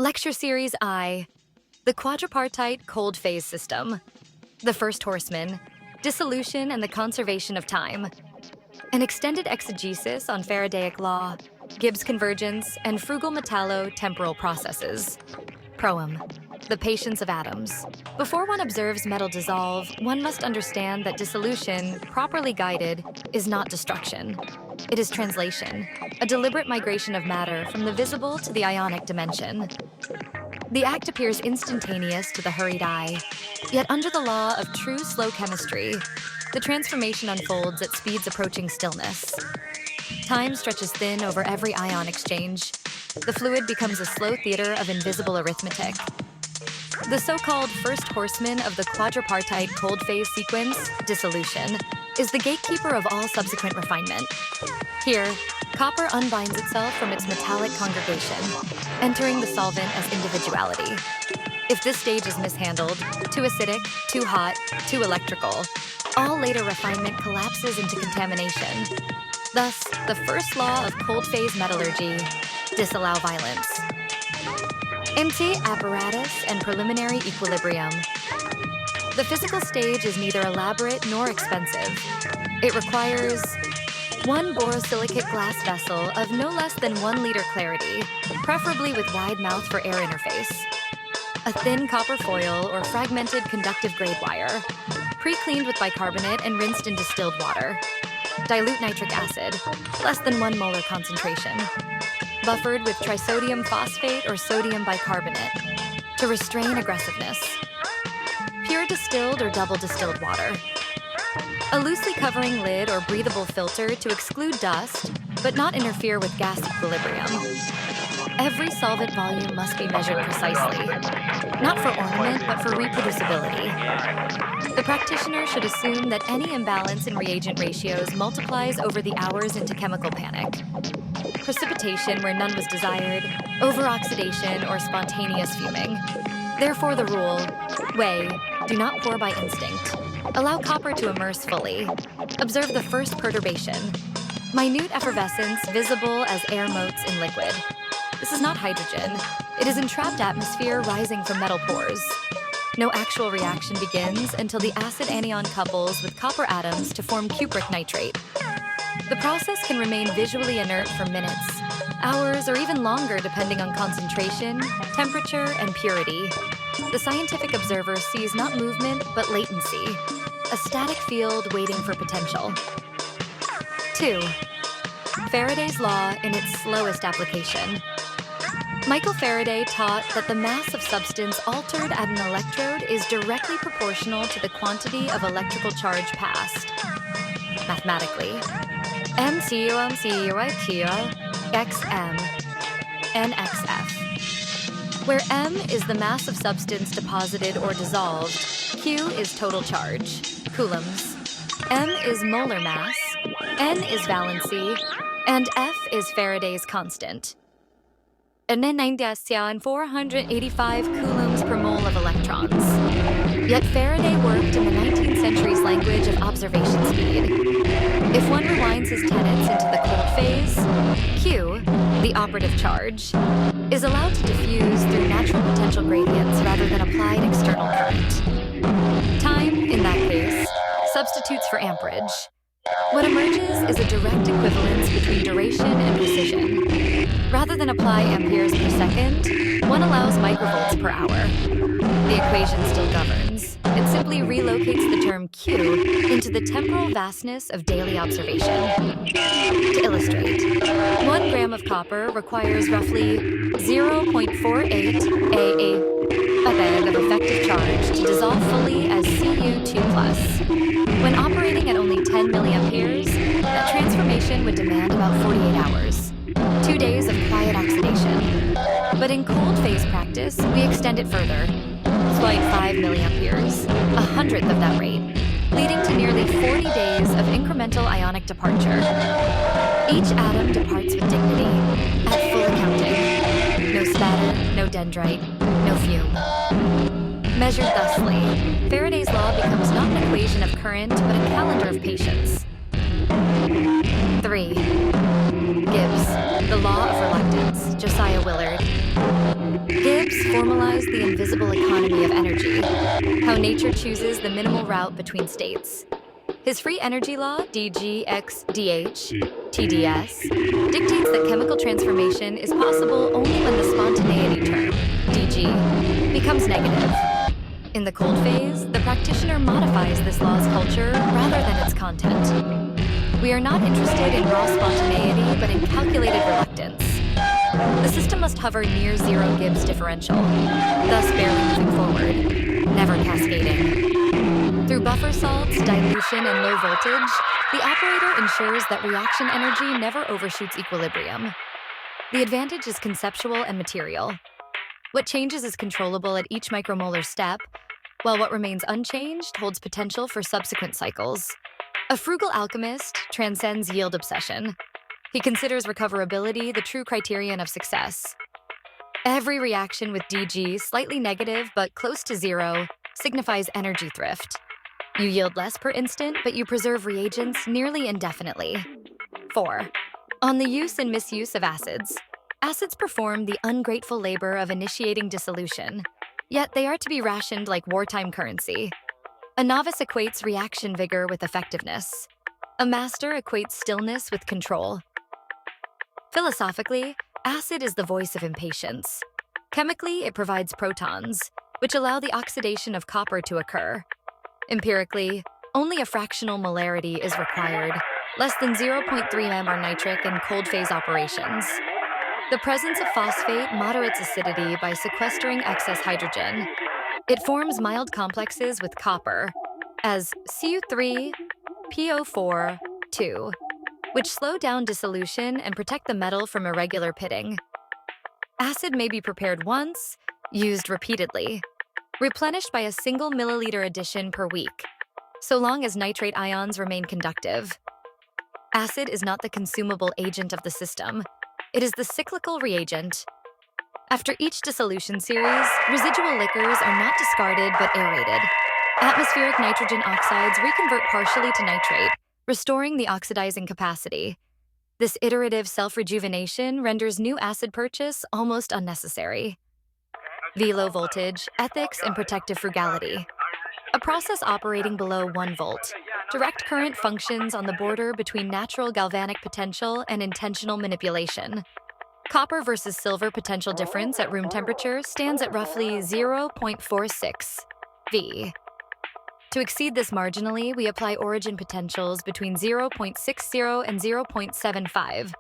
Lecture Series I, the Quadripartite Cold Phase System, the First Horseman, Dissolution and the Conservation of Time, an extended exegesis on Faradaic law, Gibbs convergence, and frugal metallo-temporal processes. Proem, the patience of atoms. Before one observes metal dissolve, one must understand that dissolution, properly guided, is not destruction. It is translation, a deliberate migration of matter from the visible to the ionic dimension. The act appears instantaneous to the hurried eye, yet under the law of true slow chemistry, the transformation unfolds at speeds approaching stillness. Time stretches thin over every ion exchange. The fluid becomes a slow theater of invisible arithmetic. The so-called first horseman of the quadripartite cold phase sequence, dissolution, is the gatekeeper of all subsequent refinement. Here, copper unbinds itself from its metallic congregation, entering the solvent as individuality. If this stage is mishandled, too acidic, too hot, too electrical, all later refinement collapses into contamination. Thus, the first law of cold phase metallurgy, disallow violence. Empty apparatus and preliminary equilibrium. The physical stage is neither elaborate nor expensive. It requires one borosilicate glass vessel of no less than 1 liter clarity, preferably with wide mouth for air interface, a thin copper foil or fragmented conductive grade wire, pre-cleaned with bicarbonate and rinsed in distilled water, dilute nitric acid, less than 1 molar concentration, buffered with trisodium phosphate or sodium bicarbonate to restrain aggressiveness, pure distilled or double distilled water, a loosely covering lid or breathable filter to exclude dust but not interfere with gas equilibrium. Every solvent volume must be measured precisely, not for ornament but for reproducibility. The practitioner should assume that any imbalance in reagent ratios multiplies over the hours into chemical panic. Precipitation where none was desired, over-oxidation, or spontaneous fuming. Therefore the rule, weigh, do not pour by instinct. Allow copper to immerse fully. Observe the first perturbation. Minute effervescence visible as air motes in liquid. This is not hydrogen. It is entrapped atmosphere rising from metal pores. No actual reaction begins until the acid anion couples with copper atoms to form cupric nitrate. The process can remain visually inert for minutes, hours, or even longer depending on concentration, temperature, and purity. The scientific observer sees not movement, but latency, a static field waiting for potential. 2. Faraday's law in its slowest application. Michael Faraday taught that the mass of substance altered at an electrode is directly proportional to the quantity of electrical charge passed. Mathematically, xm nxf, where m is the mass of substance deposited or dissolved, q is total charge, coulombs, m is molar mass, n is valency, and f is Faraday's constant. And then 485 coulombs per mole of electrons. Yet Faraday worked in the 19th century's language of observation speed. If one rewinds his tenets into the cold phase, Q, the operative charge, is allowed to diffuse through natural potential gradients rather than applied external current. Time, in that case, substitutes for amperage. What emerges is a direct equivalence between duration and precision. Rather than apply amperes per second, one allows microvolts per hour. The equation still governs. It simply relocates the term Q into the temporal vastness of daily observation. To illustrate, 1 gram of copper requires roughly 0.48 A of effective charge to dissolve fully as Cu2+. When operating at only 10 milliamperes, that transformation would demand about 48 hours. 2 days of quiet oxidation. But in cold phase practice, we extend it further. 0.5 milliamperes, 1/100th of that rate, leading to nearly 40 days of incremental ionic departure. Each atom departs with dignity, at full accounting. No spatter, no dendrite, no fume. Measured thusly, Faraday's law becomes not an equation of current, but a calendar of patience. 3. Gibbs, the law of reluctance, Josiah Willard. Gibbs formalized the invisible economy of energy, how nature chooses the minimal route between states. His free energy law, dg(x)(dh), TDS, dictates that chemical transformation is possible only when the spontaneity term, dg, becomes negative. In the cold phase, the practitioner modifies this law's culture rather than its content. We are not interested in raw spontaneity, but in calculated reluctance. The system must hover near zero Gibbs differential, thus barely moving forward, never cascading. Through buffer salts, dilution, and low voltage, the operator ensures that reaction energy never overshoots equilibrium. The advantage is conceptual and material. What changes is controllable at each micromolar step, while what remains unchanged holds potential for subsequent cycles. A frugal alchemist transcends yield obsession. He considers recoverability the true criterion of success. Every reaction with DG slightly negative but close to zero signifies energy thrift. You yield less per instant, but you preserve reagents nearly indefinitely. 4. On the use and misuse of acids. Acids perform the ungrateful labor of initiating dissolution, yet they are to be rationed like wartime currency. A novice equates reaction vigor with effectiveness. A master equates stillness with control. Philosophically, acid is the voice of impatience. Chemically, it provides protons, which allow the oxidation of copper to occur. Empirically, only a fractional molarity is required, less than 0.3 m are nitric in cold phase operations. The presence of phosphate moderates acidity by sequestering excess hydrogen. It forms mild complexes with copper, as Cu3, PO4, 2, which slow down dissolution and protect the metal from irregular pitting. Acid may be prepared once, used repeatedly, replenished by a single milliliter addition per week, so long as nitrate ions remain conductive. Acid is not the consumable agent of the system. It is the cyclical reagent. After each dissolution series, residual liquors are not discarded but aerated. Atmospheric nitrogen oxides reconvert partially to nitrate, restoring the oxidizing capacity. This iterative self-rejuvenation renders new acid purchase almost unnecessary. V. Low voltage, ethics, and protective frugality. A process operating below 1 volt. Direct current functions on the border between natural galvanic potential and intentional manipulation. Copper versus silver potential difference at room temperature stands at roughly 0.46 V. To exceed this marginally, we apply origin potentials between 0.60 and 0.75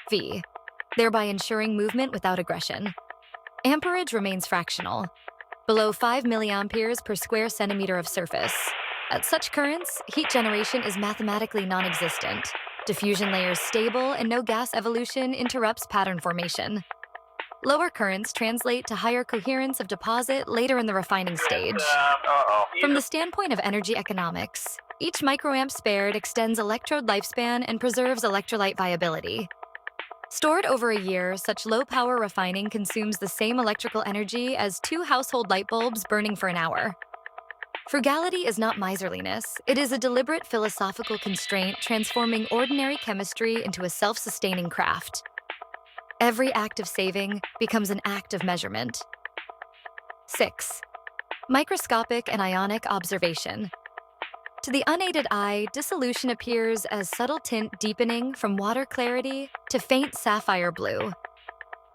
V, thereby ensuring movement without aggression. Amperage remains fractional, below 5 milliamperes per square centimeter of surface. At such currents, heat generation is mathematically non-existent. Diffusion layers stable and no gas evolution interrupts pattern formation. Lower currents translate to higher coherence of deposit later in the refining stage. From the standpoint of energy economics, each microamp spared extends electrode lifespan and preserves electrolyte viability. Stored over a year, such low-power refining consumes the same electrical energy as 2 household light bulbs burning for an hour. Frugality is not miserliness. It is a deliberate philosophical constraint transforming ordinary chemistry into a self-sustaining craft. Every act of saving becomes an act of measurement. 6. Microscopic and ionic observation. To the unaided eye, dissolution appears as subtle tint deepening from water clarity to faint sapphire blue.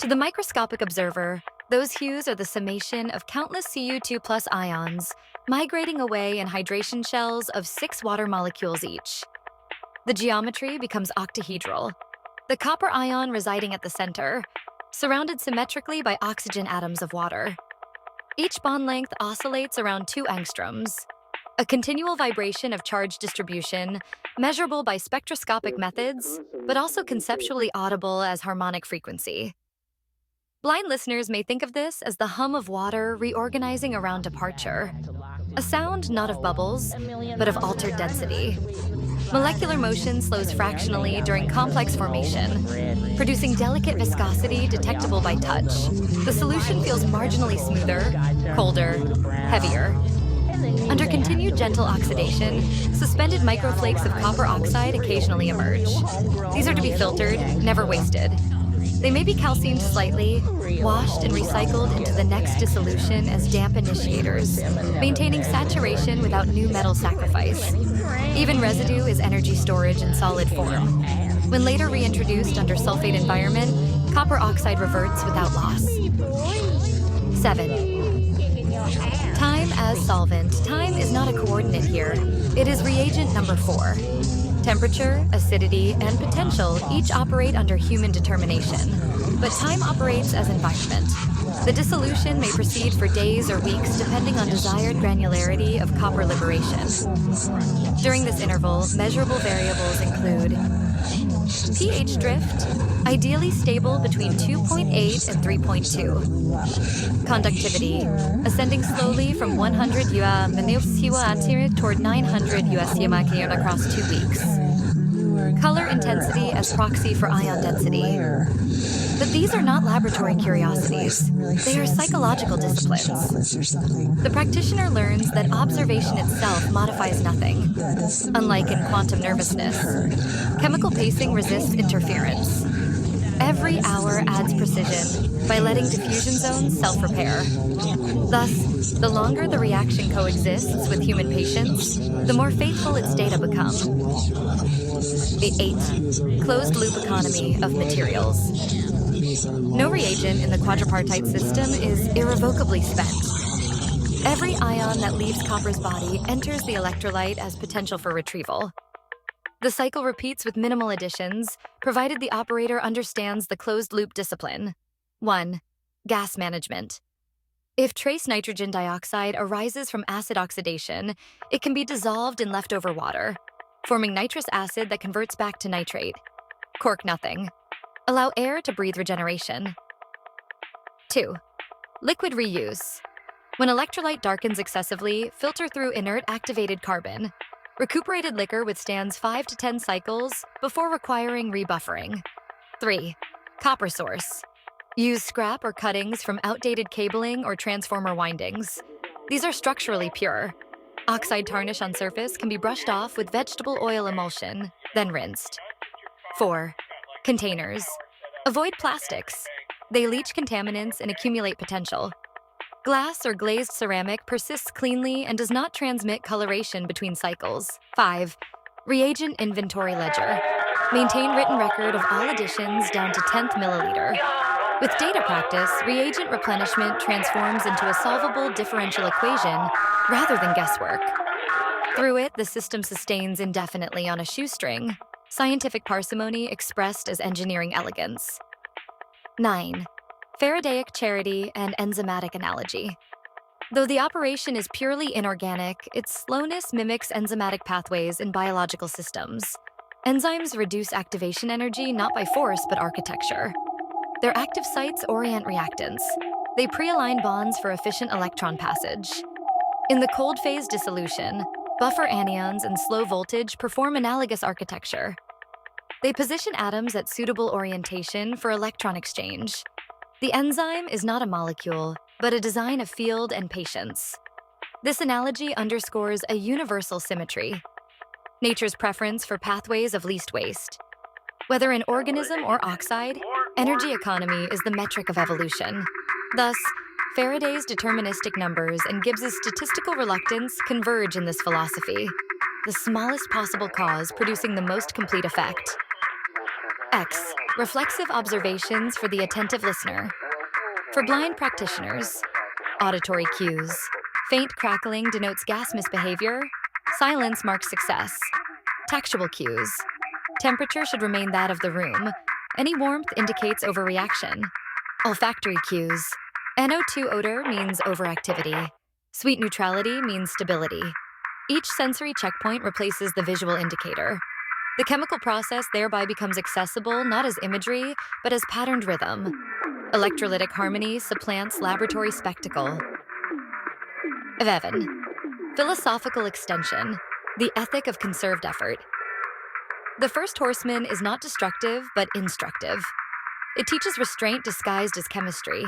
To the microscopic observer, those hues are the summation of countless Cu2+ ions migrating away in hydration shells of 6 water molecules each. The geometry becomes octahedral, the copper ion residing at the center, surrounded symmetrically by oxygen atoms of water. Each bond length oscillates around 2 angstroms, a continual vibration of charge distribution, measurable by spectroscopic methods, but also conceptually audible as harmonic frequency. Blind listeners may think of this as the hum of water reorganizing around departure, a sound not of bubbles, but of altered density. Molecular motion slows fractionally during complex formation, producing delicate viscosity detectable by touch. The solution feels marginally smoother, colder, heavier. Under continued gentle oxidation, suspended microflakes of copper oxide occasionally emerge. These are to be filtered, never wasted. They may be calcined slightly, washed and recycled into the next dissolution as damp initiators, maintaining saturation without new metal sacrifice. Even residue is energy storage in solid form. When later reintroduced under sulfate environment, copper oxide reverts without loss. 7. Time as solvent. Time is not a coordinate here. It is reagent number 4. Temperature, acidity, and potential each operate under human determination, but time operates as environment. The dissolution may proceed for days or weeks depending on desired granularity of copper liberation. During this interval, measurable variables include pH drift, ideally stable between 2.8 and 3.2. Conductivity, ascending slowly from 100 toward 900 across 2 weeks. Color intensity as proxy for ion density. But these are not laboratory curiosities. They are psychological disciplines. The practitioner learns that observation itself modifies nothing. Unlike in quantum nervousness, chemical pacing resists interference. Every hour adds precision by letting diffusion zones self-repair. Thus, the longer the reaction coexists with human patience, the more faithful its data become. The 8. Closed-loop economy of materials. No reagent in the quadripartite system is irrevocably spent. Every ion that leaves copper's body enters the electrolyte as potential for retrieval. The cycle repeats with minimal additions, provided the operator understands the closed-loop discipline. 1. Gas management. If trace nitrogen dioxide arises from acid oxidation, it can be dissolved in leftover water, forming nitrous acid that converts back to nitrate. Cork nothing. Allow air to breathe regeneration. 2. Liquid reuse. When electrolyte darkens excessively, filter through inert activated carbon. Recuperated liquor withstands 5 to 10 cycles before requiring rebuffering. 3. Copper source. Use scrap or cuttings from outdated cabling or transformer windings. These are structurally pure. Oxide tarnish on surface can be brushed off with vegetable oil emulsion, then rinsed. 4. Containers. Avoid plastics. They leach contaminants and accumulate potential. Glass or glazed ceramic persists cleanly and does not transmit coloration between cycles. 5. Reagent inventory ledger. Maintain written record of all additions down to 10th milliliter. With data practice, reagent replenishment transforms into a solvable differential equation rather than guesswork. Through it, the system sustains indefinitely on a shoestring, scientific parsimony expressed as engineering elegance. 9. Faradaic charity and enzymatic analogy. Though the operation is purely inorganic, its slowness mimics enzymatic pathways in biological systems. Enzymes reduce activation energy not by force but architecture. Their active sites orient reactants. They pre-align bonds for efficient electron passage. In the cold phase dissolution, buffer anions and slow voltage perform analogous architecture. They position atoms at suitable orientation for electron exchange. The enzyme is not a molecule, but a design of field and patience. This analogy underscores a universal symmetry. Nature's preference for pathways of least waste. Whether an organism or oxide, energy economy is the metric of evolution. Thus, Faraday's deterministic numbers and Gibbs's statistical reluctance converge in this philosophy, the smallest possible cause producing the most complete effect. X. Reflexive observations for the attentive listener. For blind practitioners, auditory cues. Faint crackling denotes gas misbehavior. Silence marks success. Tactual cues. Temperature should remain that of the room. Any warmth indicates overreaction. Olfactory cues. NO2 odor means overactivity. Sweet neutrality means stability. Each sensory checkpoint replaces the visual indicator. The chemical process thereby becomes accessible not as imagery, but as patterned rhythm. Electrolytic harmony supplants laboratory spectacle. 11. Philosophical extension, the ethic of conserved effort. The First Horseman is not destructive, but instructive. It teaches restraint disguised as chemistry.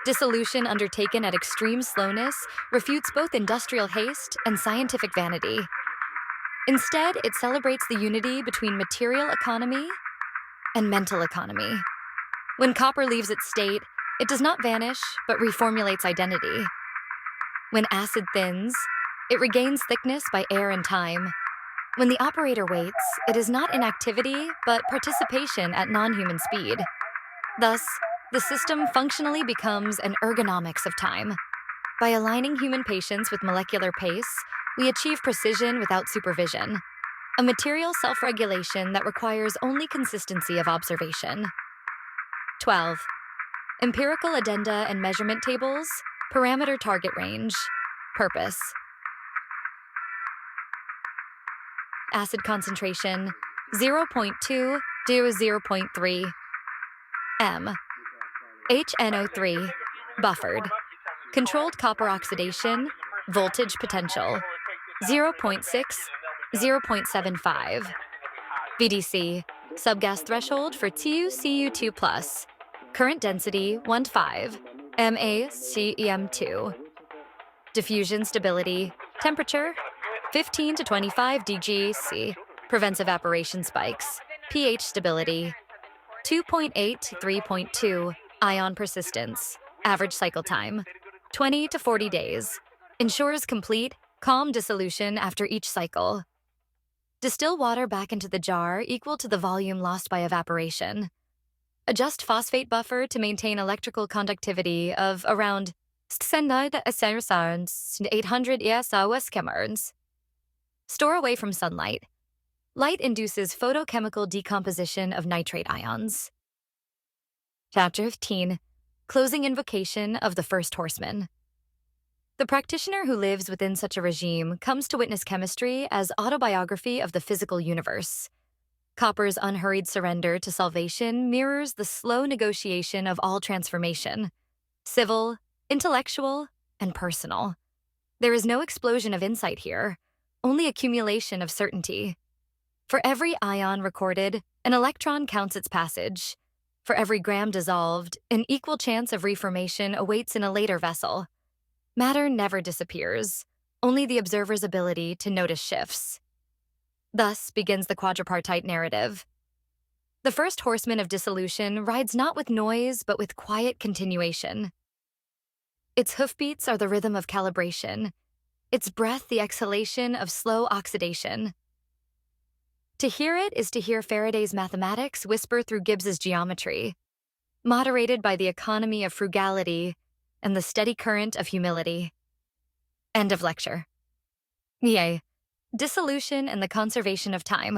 Dissolution undertaken at extreme slowness refutes both industrial haste and scientific vanity. Instead, it celebrates the unity between material economy and mental economy. When copper leaves its state, it does not vanish, but reformulates identity. When acid thins, it regains thickness by air and time. When the operator waits, it is not inactivity, but participation at non-human speed. Thus, the system functionally becomes an ergonomics of time. By aligning human patience with molecular pace, we achieve precision without supervision, a material self-regulation that requires only consistency of observation. 12. Empirical addenda and measurement tables, parameter target range, purpose. Acid concentration, 0.2 to 0.3 m. HNO3, buffered. Controlled copper oxidation, voltage potential, 0.6, 0.75. VDC, subgas threshold for TuCu2+. Current density, 1.5, MaCEM2. Diffusion stability, temperature, 15 to 25 degC. Prevents evaporation spikes. pH stability, 2.8 to 3.2. Ion persistence. Average cycle time, 20 to 40 days. Ensures complete, calm dissolution after each cycle. Distill water back into the jar equal to the volume lost by evaporation. Adjust phosphate buffer to maintain electrical conductivity of around 800 ESOS. Store away from sunlight. Light induces photochemical decomposition of nitrate ions. Chapter 15. Closing invocation of the First Horsemen. The practitioner who lives within such a regime comes to witness chemistry as autobiography of the physical universe. Copper's unhurried surrender to salvation mirrors the slow negotiation of all transformation, civil, intellectual, and personal. There is no explosion of insight here, only accumulation of certainty. For every ion recorded, an electron counts its passage. For every gram dissolved, an equal chance of reformation awaits in a later vessel. Matter never disappears, only the observer's ability to notice shifts. Thus begins the quadripartite narrative. The first horseman of dissolution rides not with noise, but with quiet continuation. Its hoofbeats are the rhythm of calibration, its breath the exhalation of slow oxidation. To hear it is to hear Faraday's mathematics whisper through Gibbs's geometry, moderated by the economy of frugality and the steady current of humility. End of lecture. Yea, dissolution and the conservation of time.